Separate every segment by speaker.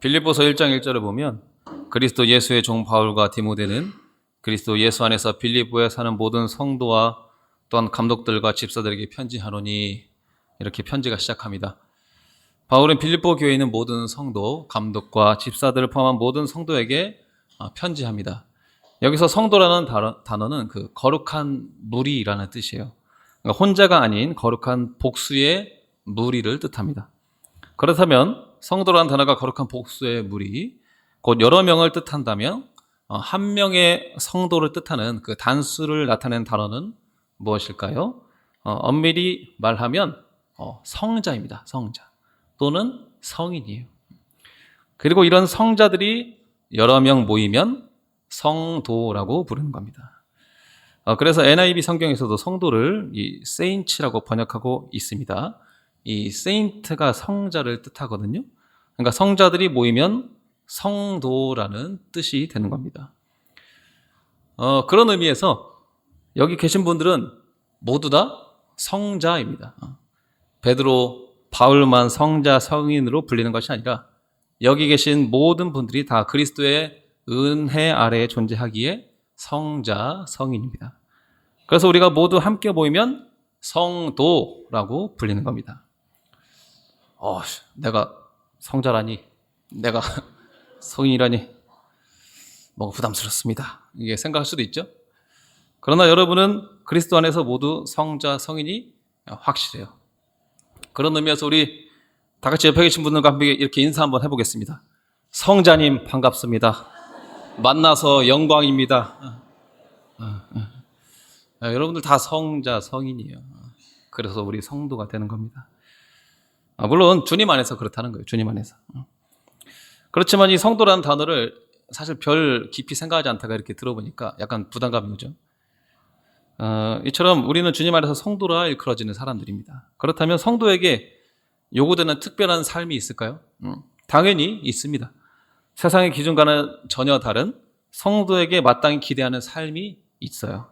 Speaker 1: 빌립보서 1장 1절을 보면 그리스도 예수의 종 바울과 디모데는 그리스도 예수 안에서 빌립보에 사는 모든 성도와 또한 감독들과 집사들에게 편지하노니, 이렇게 편지가 시작합니다. 바울은 빌립보 교회에 있는 모든 성도, 감독과 집사들을 포함한 모든 성도에게 편지합니다. 여기서 성도라는 단어는 그 거룩한 무리라는 뜻이에요. 그러니까 혼자가 아닌 거룩한 복수의 무리를 뜻합니다. 그렇다면 성도라는 단어가 거룩한 복수의 무리, 곧 여러 명을 뜻한다면 한 명의 성도를 뜻하는 그 단수를 나타내는 단어는 무엇일까요? 엄밀히 말하면 성자입니다. 성자 또는 성인이에요. 그리고 이런 성자들이 여러 명 모이면 성도라고 부르는 겁니다. 그래서 NIV 성경에서도 성도를 이 saints라고 번역하고 있습니다. 이 saint가 성자를 뜻하거든요. 그러니까 성자들이 모이면 성도라는 뜻이 되는 겁니다. 그런 의미에서 여기 계신 분들은 모두 다 성자입니다. 베드로, 바울만 성자, 성인으로 불리는 것이 아니라 여기 계신 모든 분들이 다 그리스도의 은혜 아래에 존재하기에 성자, 성인입니다. 그래서 우리가 모두 함께 모이면 성도라고 불리는 겁니다. 내가 성자라니, 내가 성인이라니 뭔가 부담스럽습니다. 이게 생각할 수도 있죠. 그러나 여러분은 그리스도 안에서 모두 성자, 성인이 확실해요. 그런 의미에서 우리 다 같이 옆에 계신 분들과 함께 이렇게 인사 한번 해보겠습니다. 성자님 반갑습니다. 만나서 영광입니다. 여러분들 다 성자, 성인이에요. 그래서 우리 성도가 되는 겁니다. 물론 주님 안에서 그렇다는 거예요. 주님 안에서. 그렇지만 이 성도라는 단어를 사실 별 깊이 생각하지 않다가 이렇게 들어보니까 약간 부담감이 오죠. 이처럼 우리는 주님 안에서 성도라 일컬어지는 사람들입니다. 그렇다면 성도에게 요구되는 특별한 삶이 있을까요? 당연히 있습니다. 세상의 기준과는 전혀 다른 성도에게 마땅히 기대하는 삶이 있어요.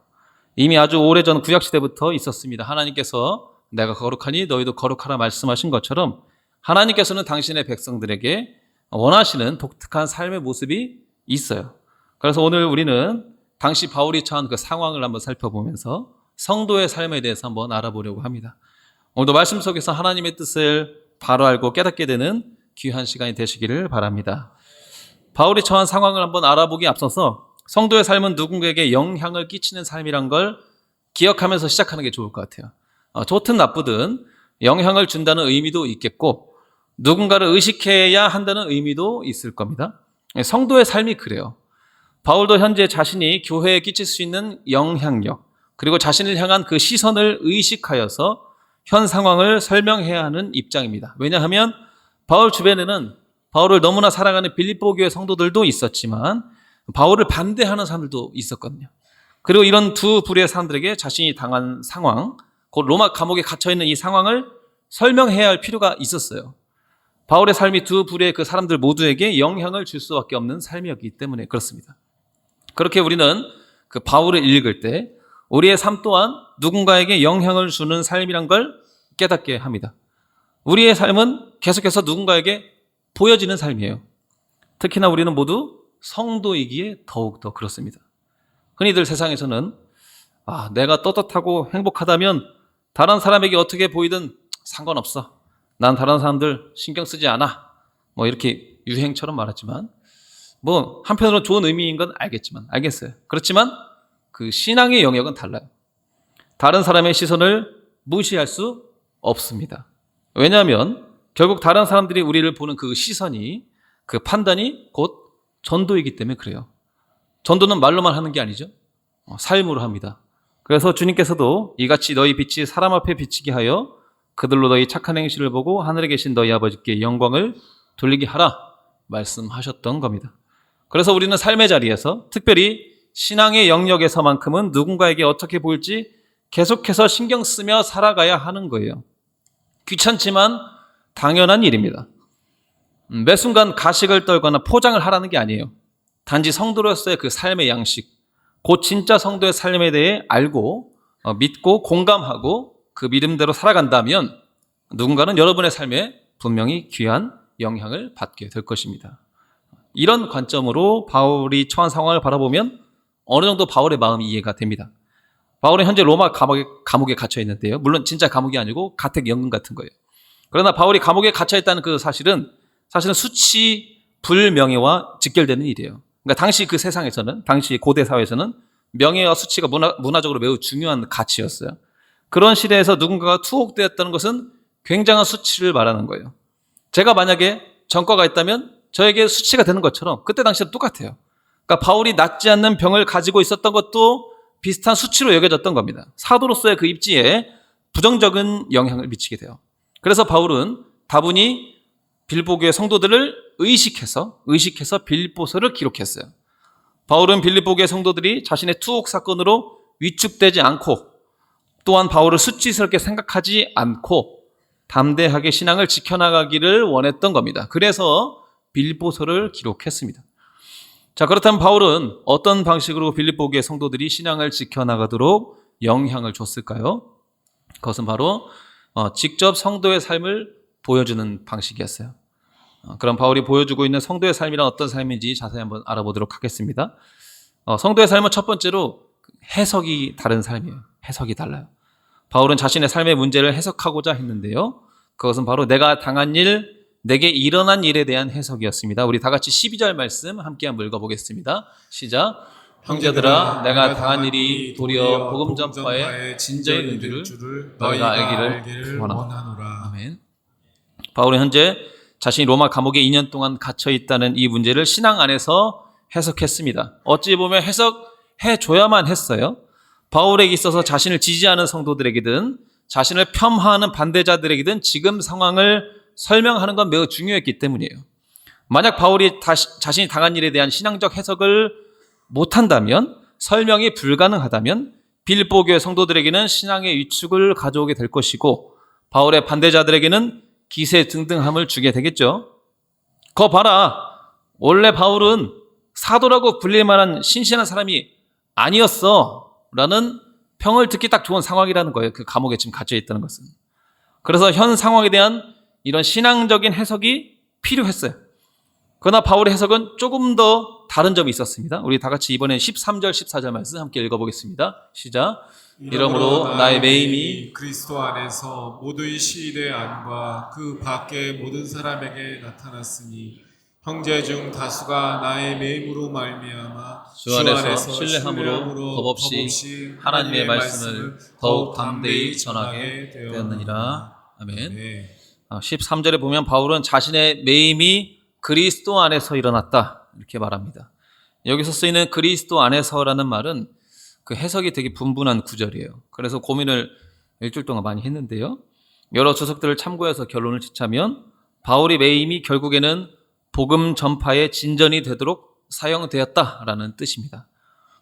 Speaker 1: 이미 아주 오래전 구약시대부터 있었습니다. 하나님께서 내가 거룩하니 너희도 거룩하라 말씀하신 것처럼 하나님께서는 당신의 백성들에게 원하시는 독특한 삶의 모습이 있어요. 그래서 오늘 우리는 당시 바울이 처한 그 상황을 한번 살펴보면서 성도의 삶에 대해서 한번 알아보려고 합니다. 오늘도 말씀 속에서 하나님의 뜻을 바로 알고 깨닫게 되는 귀한 시간이 되시기를 바랍니다. 바울이 처한 상황을 한번 알아보기에 앞서서 성도의 삶은 누군가에게 영향을 끼치는 삶이란 걸 기억하면서 시작하는 게 좋을 것 같아요. 좋든 나쁘든 영향을 준다는 의미도 있겠고 누군가를 의식해야 한다는 의미도 있을 겁니다. 성도의 삶이 그래요. 바울도 현재 자신이 교회에 끼칠 수 있는 영향력, 그리고 자신을 향한 그 시선을 의식하여서 현 상황을 설명해야 하는 입장입니다. 왜냐하면 바울 주변에는 바울을 너무나 사랑하는 빌립보 교회 성도들도 있었지만 바울을 반대하는 사람들도 있었거든요. 그리고 이런 두 부류의 사람들에게 자신이 당한 상황, 곧 로마 감옥에 갇혀있는 이 상황을 설명해야 할 필요가 있었어요. 바울의 삶이 두 부류의 그 사람들 모두에게 영향을 줄 수밖에 없는 삶이었기 때문에 그렇습니다. 그렇게 우리는 그 바울을 읽을 때 우리의 삶 또한 누군가에게 영향을 주는 삶이란 걸 깨닫게 합니다. 우리의 삶은 계속해서 누군가에게 보여지는 삶이에요. 특히나 우리는 모두 성도이기에 더욱더 그렇습니다. 흔히들 세상에서는 내가 떳떳하고 행복하다면 다른 사람에게 어떻게 보이든 상관없어. 난 다른 사람들 신경 쓰지 않아. 이렇게 유행처럼 말하지만 한편으로 좋은 의미인 건 알겠어요. 그렇지만 그 신앙의 영역은 달라요. 다른 사람의 시선을 무시할 수 없습니다. 왜냐하면 결국 다른 사람들이 우리를 보는 그 시선이, 그 판단이 곧 전도이기 때문에 그래요. 전도는 말로만 하는 게 아니죠. 삶으로 합니다. 그래서 주님께서도 이같이 너희 빛이 사람 앞에 비치게 하여 그들로 너희 착한 행실을 보고 하늘에 계신 너희 아버지께 영광을 돌리게 하라 말씀하셨던 겁니다. 그래서 우리는 삶의 자리에서 특별히 신앙의 영역에서만큼은 누군가에게 어떻게 보일지 계속해서 신경 쓰며 살아가야 하는 거예요. 귀찮지만 당연한 일입니다. 매 순간 가식을 떨거나 포장을 하라는 게 아니에요. 단지 성도로서의 그 삶의 양식, 곧 진짜 성도의 삶에 대해 알고 믿고 공감하고 그 믿음대로 살아간다면 누군가는 여러분의 삶에 분명히 귀한 영향을 받게 될 것입니다. 이런 관점으로 바울이 처한 상황을 바라보면 어느 정도 바울의 마음이 이해가 됩니다. 바울은 현재 로마 감옥에 갇혀 있는데요. 물론 진짜 감옥이 아니고 가택 연금 같은 거예요. 그러나 바울이 감옥에 갇혀 있다는 그 사실은 수치 불명예와 직결되는 일이에요. 그러니까 당시 그 세상에서는, 당시 고대 사회에서는 명예와 수치가 문화적으로 매우 중요한 가치였어요. 그런 시대에서 누군가가 투옥되었다는 것은 굉장한 수치를 말하는 거예요. 제가 만약에 전과가 있다면 저에게 수치가 되는 것처럼 그때 당시도 똑같아요. 그러니까 바울이 낫지 않는 병을 가지고 있었던 것도 비슷한 수치로 여겨졌던 겁니다. 사도로서의 그 입지에 부정적인 영향을 미치게 돼요. 그래서 바울은 다분히 빌립보 교회 성도들을 의식해서 빌립보서를 기록했어요. 바울은 빌립보 교회 성도들이 자신의 투옥 사건으로 위축되지 않고 또한 바울을 수치스럽게 생각하지 않고 담대하게 신앙을 지켜나가기를 원했던 겁니다. 그래서 빌립보서를 기록했습니다. 자, 그렇다면 바울은 어떤 방식으로 빌립보 교회 성도들이 신앙을 지켜나가도록 영향을 줬을까요? 그것은 바로 직접 성도의 삶을 보여주는 방식이었어요. 그럼 바울이 보여주고 있는 성도의 삶이란 어떤 삶인지 자세히 한번 알아보도록 하겠습니다. 성도의 삶은 첫 번째로 해석이 다른 삶이에요. 해석이 달라요. 바울은 자신의 삶의 문제를 해석하고자 했는데요. 그것은 바로 내가 당한 일, 내게 일어난 일에 대한 해석이었습니다. 우리 다 같이 12절 말씀 함께 한번 읽어보겠습니다. 시작. 형제들아, 내가 당한 일이 도리어 복음 전파의 진저인 줄을 너희가 알기를 원하노라. 아멘. 바울은 현재 자신이 로마 감옥에 2년 동안 갇혀 있다는 이 문제를 신앙 안에서 해석했습니다. 어찌 보면 해석해줘야만 했어요. 바울에게 있어서 자신을 지지하는 성도들에게든 자신을 폄하하는 반대자들에게든 지금 상황을 설명하는 건 매우 중요했기 때문이에요. 만약 바울이 자신이 당한 일에 대한 신앙적 해석을 못한다면, 설명이 불가능하다면 빌립보 교회 성도들에게는 신앙의 위축을 가져오게 될 것이고 바울의 반대자들에게는 기세등등함을 주게 되겠죠. 거 봐라, 원래 바울은 사도라고 불릴 만한 신실한 사람이 아니었어 라는 평을 듣기 딱 좋은 상황이라는 거예요. 그 감옥에 지금 갇혀 있다는 것은. 그래서 현 상황에 대한 이런 신앙적인 해석이 필요했어요. 그러나 바울의 해석은 조금 더 다른 점이 있었습니다. 우리 다 같이 이번엔 13절, 14절 말씀 함께 읽어보겠습니다. 시작. 이러므로 나의 매임이
Speaker 2: 그리스도 안에서 모두의 시일의 안과 그 밖의 모든 사람에게 나타났으니 형제 중 다수가 나의 매임으로 말미암아
Speaker 1: 주 안에서 신뢰함으로 겁없이 하나님의 말씀을 더욱 담대히 전하게 되었느니라. 아멘. 13절에 보면 바울은 자신의 매임이 그리스도 안에서 일어났다 이렇게 말합니다. 여기서 쓰이는 그리스도 안에서라는 말은 그 해석이 되게 분분한 구절이에요. 그래서 고민을 일주일 동안 많이 했는데요. 여러 주석들을 참고해서 결론을 짓자면 바울의 매임이 결국에는 복음 전파의 진전이 되도록 사용되었다라는 뜻입니다.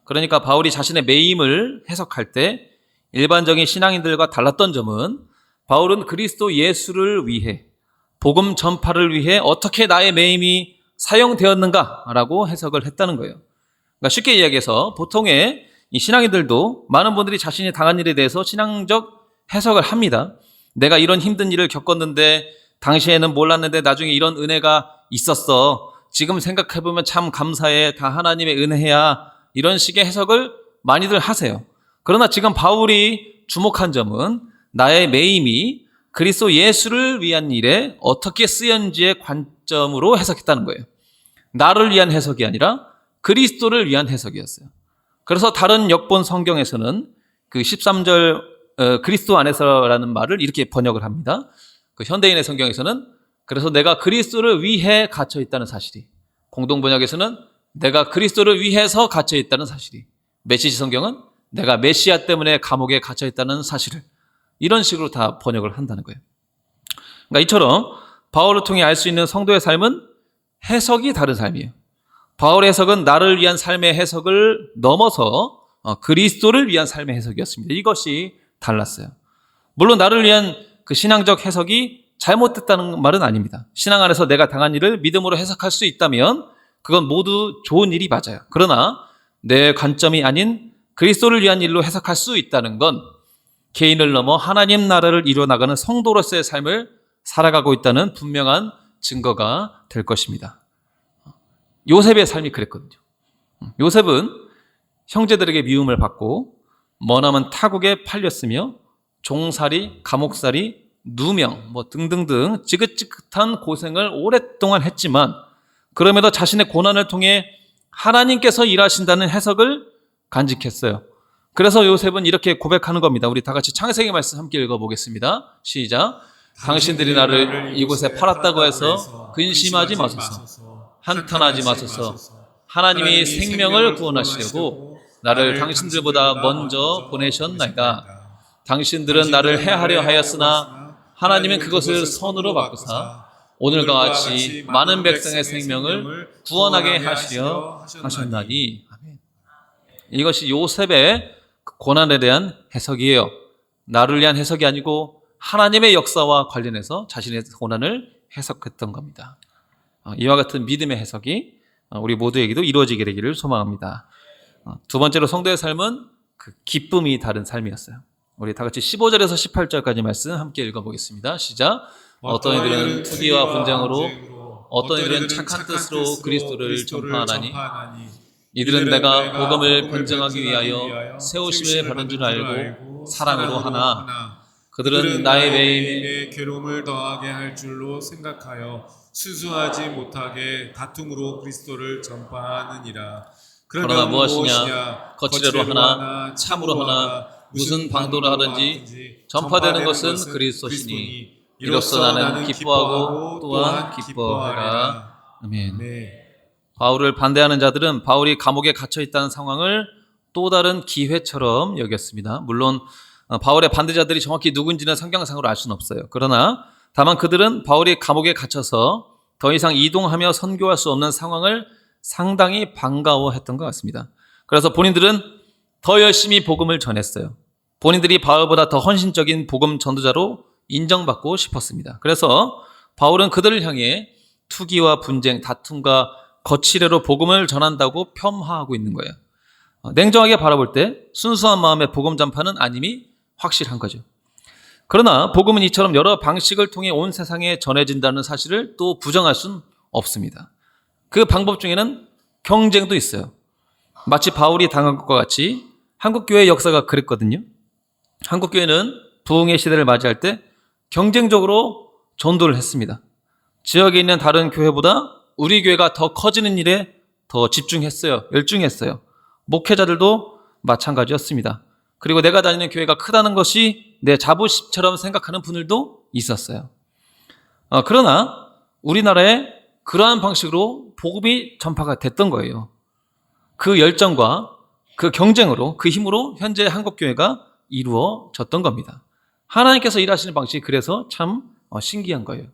Speaker 1: 그러니까 바울이 자신의 매임을 해석할 때 일반적인 신앙인들과 달랐던 점은 바울은 그리스도 예수를 위해, 복음 전파를 위해 어떻게 나의 매임이 사용되었는가라고 해석을 했다는 거예요. 그러니까 쉽게 이야기해서 보통의 이 신앙인들도 많은 분들이 자신이 당한 일에 대해서 신앙적 해석을 합니다. 내가 이런 힘든 일을 겪었는데 당시에는 몰랐는데 나중에 이런 은혜가 있었어. 지금 생각해보면 참 감사해. 다 하나님의 은혜야. 이런 식의 해석을 많이들 하세요. 그러나 지금 바울이 주목한 점은 나의 매임이 그리스도 예수를 위한 일에 어떻게 쓰였는지의 관점으로 해석했다는 거예요. 나를 위한 해석이 아니라 그리스도를 위한 해석이었어요. 그래서 다른 역본 성경에서는 그 13절 그리스도 안에서라는 말을 이렇게 번역을 합니다. 그 현대인의 성경에서는 그래서 내가 그리스도를 위해 갇혀 있다는 사실이, 공동 번역에서는 내가 그리스도를 위해서 갇혀 있다는 사실이, 메시지 성경은 내가 메시아 때문에 감옥에 갇혀 있다는 사실을, 이런 식으로 다 번역을 한다는 거예요. 그러니까 이처럼 바울을 통해 알 수 있는 성도의 삶은 해석이 다른 삶이에요. 바울의 해석은 나를 위한 삶의 해석을 넘어서 그리스도를 위한 삶의 해석이었습니다. 이것이 달랐어요. 물론 나를 위한 그 신앙적 해석이 잘못됐다는 말은 아닙니다. 신앙 안에서 내가 당한 일을 믿음으로 해석할 수 있다면 그건 모두 좋은 일이 맞아요. 그러나 내 관점이 아닌 그리스도를 위한 일로 해석할 수 있다는 건 개인을 넘어 하나님 나라를 이루어나가는 성도로서의 삶을 살아가고 있다는 분명한 증거가 될 것입니다. 요셉의 삶이 그랬거든요. 요셉은 형제들에게 미움을 받고 머나먼 타국에 팔렸으며 종살이, 감옥살이, 누명 등등등 지긋지긋한 고생을 오랫동안 했지만 그럼에도 자신의 고난을 통해 하나님께서 일하신다는 해석을 간직했어요. 그래서 요셉은 이렇게 고백하는 겁니다. 우리 다 같이 창세기 말씀 함께 읽어보겠습니다. 시작. 당신들이 나를 이곳에 팔았다고 해서 근심하지 마소서. 한탄하지 마소서. 하나님이 생명을 구원하시려고 나를 당신들보다 먼저 보내셨나이다. 당신들은 나를 해하려 하였으나 하나님은 그것을 선으로 바꾸사 오늘과 같이 많은 백성의 생명을 구원하게 하시려 하셨나니. 아멘. 이것이 요셉의 고난에 대한 해석이에요. 나를 위한 해석이 아니고 하나님의 역사와 관련해서 자신의 고난을 해석했던 겁니다. 이와 같은 믿음의 해석이 우리 모두에게도 이루어지게 되기를 소망합니다. 두 번째로 성도의 삶은 그 기쁨이 다른 삶이었어요. 우리 다 같이 15절에서 18절까지 말씀 함께 읽어보겠습니다. 시작. 어떤 이들은 투기와 분쟁으로 어떤 이들은 착한 뜻으로 그리스도를 전파하나니 이들은 내가 복음을 변증하기 위하여 세우심을 받은 줄 알고 사랑으로 하나 그들은 나의 매임에
Speaker 2: 괴로움을 더하게 할 줄로 생각하여 수수하지 못하게 다툼으로 그리스도를 전파하느니라.
Speaker 1: 그러나 무엇이냐 거칠애로 하나 참으로 하나 무슨 방도를 하든지 전파되는 것은 그리스도시니 이로써 나는 기뻐하고 또한 기뻐하라. 아멘.
Speaker 2: 네.
Speaker 1: 바울을 반대하는 자들은 바울이 감옥에 갇혀 있다는 상황을 또 다른 기회처럼 여겼습니다. 물론 바울의 반대자들이 정확히 누군지는 성경상으로 알 수는 없어요. 그러나 다만 그들은 바울이 감옥에 갇혀서 더 이상 이동하며 선교할 수 없는 상황을 상당히 반가워했던 것 같습니다. 그래서 본인들은 더 열심히 복음을 전했어요. 본인들이 바울보다 더 헌신적인 복음 전도자로 인정받고 싶었습니다. 그래서 바울은 그들을 향해 투기와 분쟁, 다툼과 거칠애로 복음을 전한다고 폄하하고 있는 거예요. 냉정하게 바라볼 때 순수한 마음의 복음 전파는 아님이 확실한 거죠. 그러나 복음은 이처럼 여러 방식을 통해 온 세상에 전해진다는 사실을 또 부정할 수는 없습니다. 그 방법 중에는 경쟁도 있어요. 마치 바울이 당한 것과 같이 한국교회의 역사가 그랬거든요. 한국교회는 부흥의 시대를 맞이할 때 경쟁적으로 전도를 했습니다. 지역에 있는 다른 교회보다 우리 교회가 더 커지는 일에 더 집중했어요. 열중했어요. 목회자들도 마찬가지였습니다. 그리고 내가 다니는 교회가 크다는 것이 내 자부심처럼 생각하는 분들도 있었어요. 그러나 우리나라에 그러한 방식으로 복음이 전파가 됐던 거예요. 그 열정과 그 경쟁으로, 그 힘으로 현재 한국교회가 이루어졌던 겁니다. 하나님께서 일하시는 방식이 그래서 참 신기한 거예요.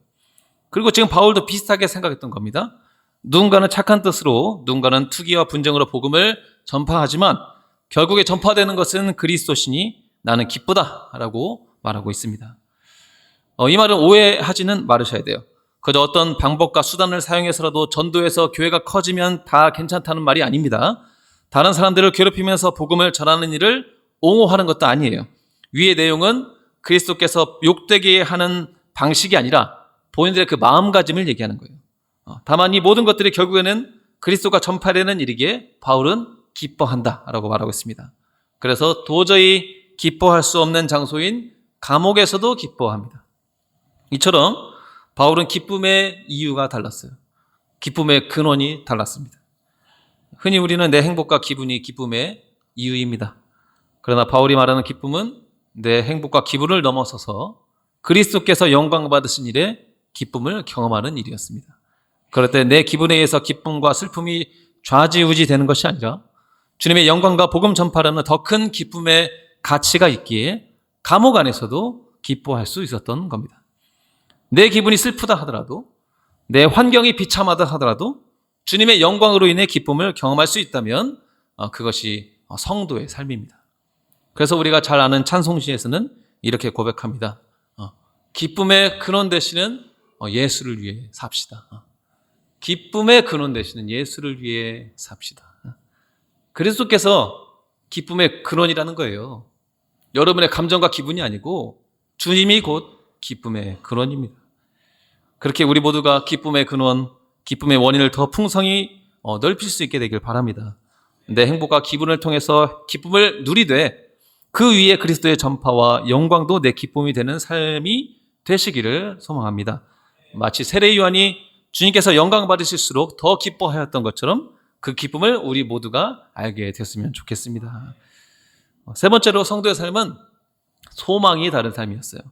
Speaker 1: 그리고 지금 바울도 비슷하게 생각했던 겁니다. 누군가는 착한 뜻으로, 누군가는 투기와 분쟁으로 복음을 전파하지만 결국에 전파되는 것은 그리스도시니 나는 기쁘다라고 말하고 있습니다. 이 말은 오해하지는 말으셔야 돼요. 그저 어떤 방법과 수단을 사용해서라도 전도해서 교회가 커지면 다 괜찮다는 말이 아닙니다. 다른 사람들을 괴롭히면서 복음을 전하는 일을 옹호하는 것도 아니에요. 위의 내용은 그리스도께서 욕되게 하는 방식이 아니라 본인들의 그 마음가짐을 얘기하는 거예요. 다만 이 모든 것들이 결국에는 그리스도가 전파되는 일이기에 바울은 기뻐한다라고 말하고 있습니다. 그래서 도저히 기뻐할 수 없는 장소인 감옥에서도 기뻐합니다. 이처럼 바울은 기쁨의 이유가 달랐어요. 기쁨의 근원이 달랐습니다. 흔히 우리는 내 행복과 기분이 기쁨의 이유입니다. 그러나 바울이 말하는 기쁨은 내 행복과 기분을 넘어서서 그리스도께서 영광 받으신 일에 기쁨을 경험하는 일이었습니다. 그럴 때 내 기분에 의해서 기쁨과 슬픔이 좌지우지 되는 것이 아니라 주님의 영광과 복음 전파라는 더 큰 기쁨의 가치가 있기에 감옥 안에서도 기뻐할 수 있었던 겁니다. 내 기분이 슬프다 하더라도, 내 환경이 비참하다 하더라도 주님의 영광으로 인해 기쁨을 경험할 수 있다면 그것이 성도의 삶입니다. 그래서 우리가 잘 아는 찬송시에서는 이렇게 고백합니다. 기쁨의 근원 되시는 예수를 위해 삽시다. 기쁨의 근원 되시는 예수를 위해 삽시다. 그리스도께서 기쁨의 근원이라는 거예요. 여러분의 감정과 기분이 아니고 주님이 곧 기쁨의 근원입니다. 그렇게 우리 모두가 기쁨의 근원, 기쁨의 원인을 더 풍성히 넓힐 수 있게 되길 바랍니다. 내 행복과 기분을 통해서 기쁨을 누리되 그 위에 그리스도의 전파와 영광도 내 기쁨이 되는 삶이 되시기를 소망합니다. 마치 세례 요한이 주님께서 영광 받으실수록 더 기뻐하였던 것처럼 그 기쁨을 우리 모두가 알게 됐으면 좋겠습니다. 세 번째로 성도의 삶은 소망이 다른 삶이었어요.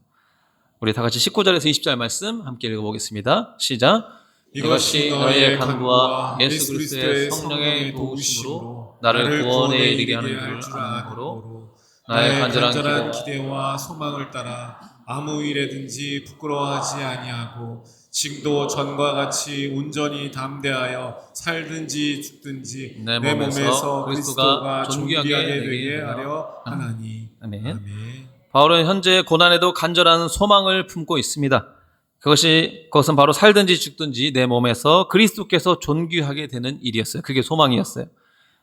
Speaker 1: 우리 다 같이 19절에서 20절 말씀 함께 읽어보겠습니다. 시작. 이것이 너희의 간구와 예수 그리스도의 성령의 도우심으로 나를 구원에 이르게 하는 줄 아므로 나의 간절한
Speaker 2: 기대와 소망을 따라 아무 일에든지 부끄러워하지 아니하고 지금도 전과 같이 온전히 담대하여 살든지 죽든지 내 몸에서 그리스도가 존귀하게 되게 하려 하나니.
Speaker 1: 아멘.
Speaker 2: 아멘.
Speaker 1: 바울은 현재 고난에도 간절한 소망을 품고 있습니다. 그것은 바로 살든지 죽든지 내 몸에서 그리스도께서 존귀하게 되는 일이었어요. 그게 소망이었어요.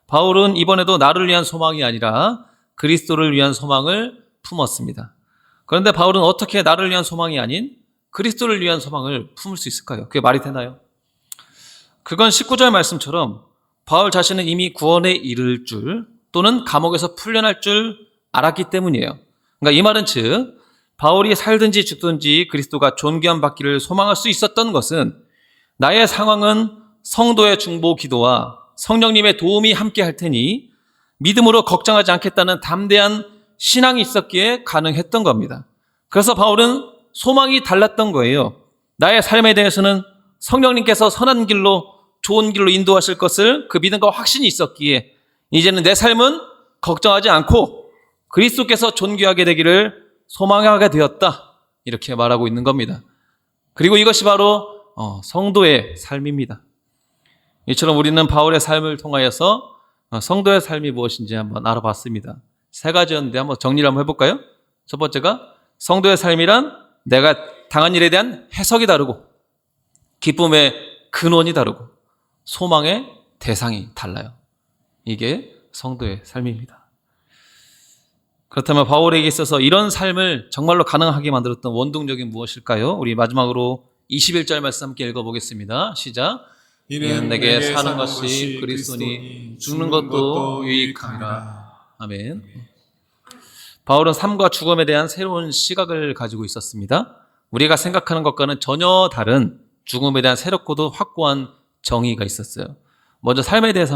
Speaker 1: 바울은 이번에도 나를 위한 소망이 아니라 그리스도를 위한 소망을 품었습니다. 그런데 바울은 어떻게 나를 위한 소망이 아닌 그리스도를 위한 소망을 품을 수 있을까요? 그게 말이 되나요? 그건 19절 말씀처럼 바울 자신은 이미 구원에 이를 줄 또는 감옥에서 풀려날 줄 알았기 때문이에요. 그러니까 이 말은 즉 바울이 살든지 죽든지 그리스도가 존귀함 받기를 소망할 수 있었던 것은 나의 상황은 성도의 중보 기도와 성령님의 도움이 함께 할 테니 믿음으로 걱정하지 않겠다는 담대한 신앙이 있었기에 가능했던 겁니다. 그래서 바울은 소망이 달랐던 거예요. 나의 삶에 대해서는 성령님께서 선한 길로 좋은 길로 인도하실 것을 그 믿음과 확신이 있었기에 이제는 내 삶은 걱정하지 않고 그리스도께서 존귀하게 되기를 소망하게 되었다. 이렇게 말하고 있는 겁니다. 그리고 이것이 바로 성도의 삶입니다. 이처럼 우리는 바울의 삶을 통하여서 성도의 삶이 무엇인지 한번 알아봤습니다. 세 가지였는데 한번 정리를 한번 해볼까요? 첫 번째가 성도의 삶이란 내가 당한 일에 대한 해석이 다르고 기쁨의 근원이 다르고 소망의 대상이 달라요. 이게 성도의 삶입니다. 그렇다면 바울에게 있어서 이런 삶을 정말로 가능하게 만들었던 원동력이 무엇일까요? 우리 마지막으로 21절 말씀 함께 읽어보겠습니다. 시작. 이는 내게 사는 것이 그리스도니 죽는 것도 유익함이라. 아멘. 바울은 삶과 죽음에 대한 새로운 시각을 가지고 있었습니다. 우리가 생각하는 것과는 전혀 다른 죽음에 대한 새롭고도 확고한 정의가 있었어요. 먼저 삶에 대한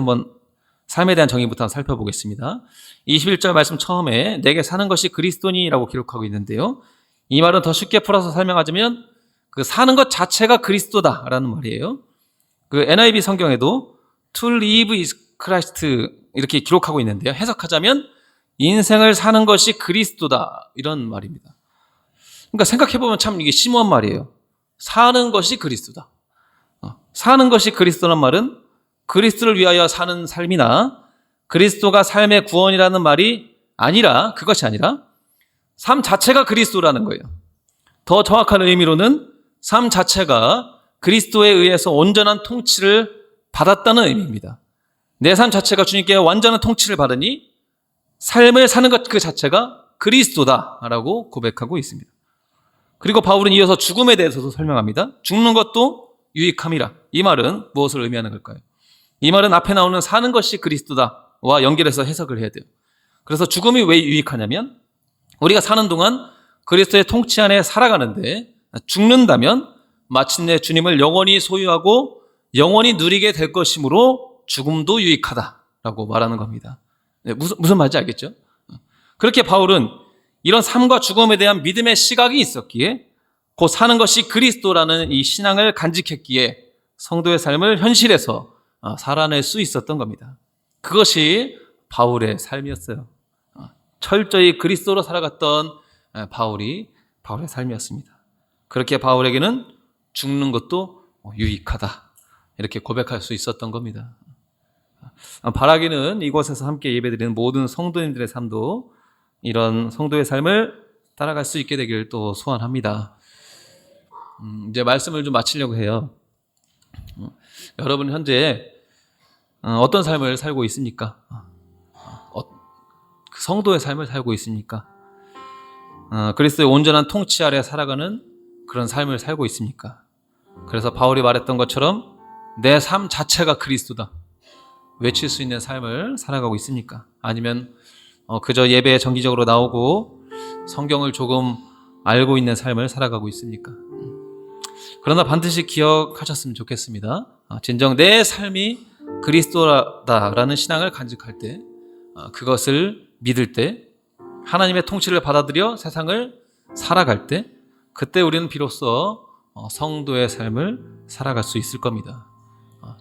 Speaker 1: 정의부터 한번 살펴보겠습니다. 21절 말씀 처음에 내게 사는 것이 그리스도니라고 기록하고 있는데요. 이 말은 더 쉽게 풀어서 설명하자면 그 사는 것 자체가 그리스도다라는 말이에요. 그 NIV 성경에도 to live is Christ 이렇게 기록하고 있는데요. 해석하자면 인생을 사는 것이 그리스도다 이런 말입니다. 그러니까 생각해보면 참 이게 심오한 말이에요. 사는 것이 그리스도다. 사는 것이 그리스도란 말은 그리스도를 위하여 사는 삶이나 그리스도가 삶의 구원이라는 말이 아니라 그것이 아니라 삶 자체가 그리스도라는 거예요. 더 정확한 의미로는 삶 자체가 그리스도에 의해서 온전한 통치를 받았다는 의미입니다. 내 삶 자체가 주님께 완전한 통치를 받으니 삶을 사는 것 그 자체가 그리스도다라고 고백하고 있습니다. 그리고 바울은 이어서 죽음에 대해서도 설명합니다. 죽는 것도 유익함이라. 이 말은 무엇을 의미하는 걸까요? 이 말은 앞에 나오는 사는 것이 그리스도다와 연결해서 해석을 해야 돼요. 그래서 죽음이 왜 유익하냐면 우리가 사는 동안 그리스도의 통치 안에 살아가는데 죽는다면 마침내 주님을 영원히 소유하고 영원히 누리게 될 것이므로 죽음도 유익하다라고 말하는 겁니다. 무슨 말인지 알겠죠? 그렇게 바울은 이런 삶과 죽음에 대한 믿음의 시각이 있었기에 곧 사는 것이 그리스도라는 이 신앙을 간직했기에 성도의 삶을 현실에서 살아낼 수 있었던 겁니다. 그것이 바울의 삶이었어요. 철저히 그리스도로 살아갔던 바울의 삶이었습니다. 그렇게 바울에게는 죽는 것도 유익하다 이렇게 고백할 수 있었던 겁니다. 바라기는 이곳에서 함께 예배드리는 모든 성도님들의 삶도 이런 성도의 삶을 따라갈 수 있게 되기를 또 소원합니다. 이제 말씀을 좀 마치려고 해요. 여러분 현재 어떤 삶을 살고 있습니까? 성도의 삶을 살고 있습니까? 그리스도의 온전한 통치 아래 살아가는 그런 삶을 살고 있습니까? 그래서 바울이 말했던 것처럼 내 삶 자체가 그리스도다. 외칠 수 있는 삶을 살아가고 있습니까? 아니면 그저 예배에 정기적으로 나오고 성경을 조금 알고 있는 삶을 살아가고 있습니까? 그러나 반드시 기억하셨으면 좋겠습니다. 진정 내 삶이 그리스도다라는 신앙을 간직할 때, 그것을 믿을 때, 하나님의 통치를 받아들여 세상을 살아갈 때, 그때 우리는 비로소 성도의 삶을 살아갈 수 있을 겁니다.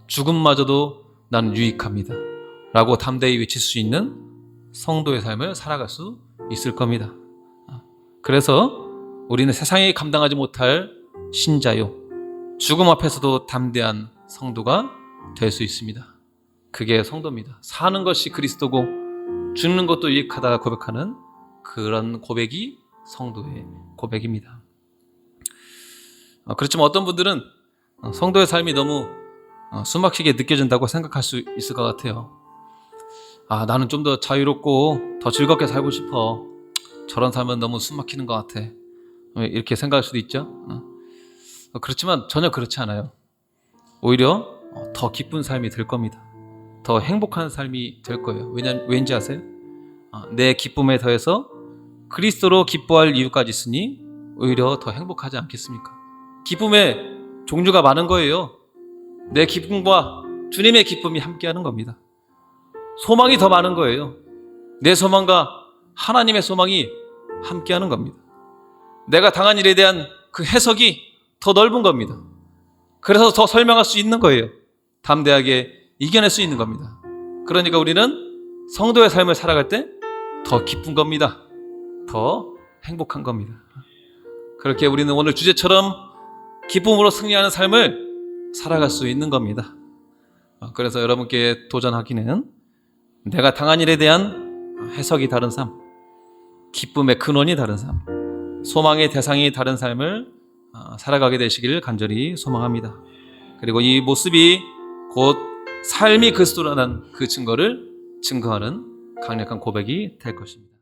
Speaker 1: 죽음마저도 나는 유익합니다 라고 담대히 외칠 수 있는 성도의 삶을 살아갈 수 있을 겁니다. 그래서 우리는 세상이 감당하지 못할 신자요, 죽음 앞에서도 담대한 성도가 될 수 있습니다. 그게 성도입니다. 사는 것이 그리스도고 죽는 것도 유익하다 고백하는 그런 고백이 성도의 고백입니다. 그렇지만 어떤 분들은 성도의 삶이 너무 숨막히게 느껴진다고 생각할 수 있을 것 같아요. 나는 좀 더 자유롭고 더 즐겁게 살고 싶어. 저런 삶은 너무 숨막히는 것 같아. 이렇게 생각할 수도 있죠. 그렇지만 전혀 그렇지 않아요. 오히려 더 기쁜 삶이 될 겁니다. 더 행복한 삶이 될 거예요. 왠지 아세요? 내 기쁨에 더해서 그리스도로 기뻐할 이유까지 있으니 오히려 더 행복하지 않겠습니까? 기쁨의 종류가 많은 거예요. 내 기쁨과 주님의 기쁨이 함께하는 겁니다. 소망이 더 많은 거예요. 내 소망과 하나님의 소망이 함께하는 겁니다. 내가 당한 일에 대한 그 해석이 더 넓은 겁니다. 그래서 더 설명할 수 있는 거예요. 담대하게 이겨낼 수 있는 겁니다. 그러니까 우리는 성도의 삶을 살아갈 때 더 기쁜 겁니다. 더 행복한 겁니다. 그렇게 우리는 오늘 주제처럼 기쁨으로 승리하는 삶을 살아갈 수 있는 겁니다. 그래서 여러분께 도전하기는 내가 당한 일에 대한 해석이 다른 삶, 기쁨의 근원이 다른 삶, 소망의 대상이 다른 삶을 살아가게 되시기를 간절히 소망합니다. 그리고 이 모습이 곧 삶이 그리스도라는 그 증거를 증거하는 강력한 고백이 될 것입니다.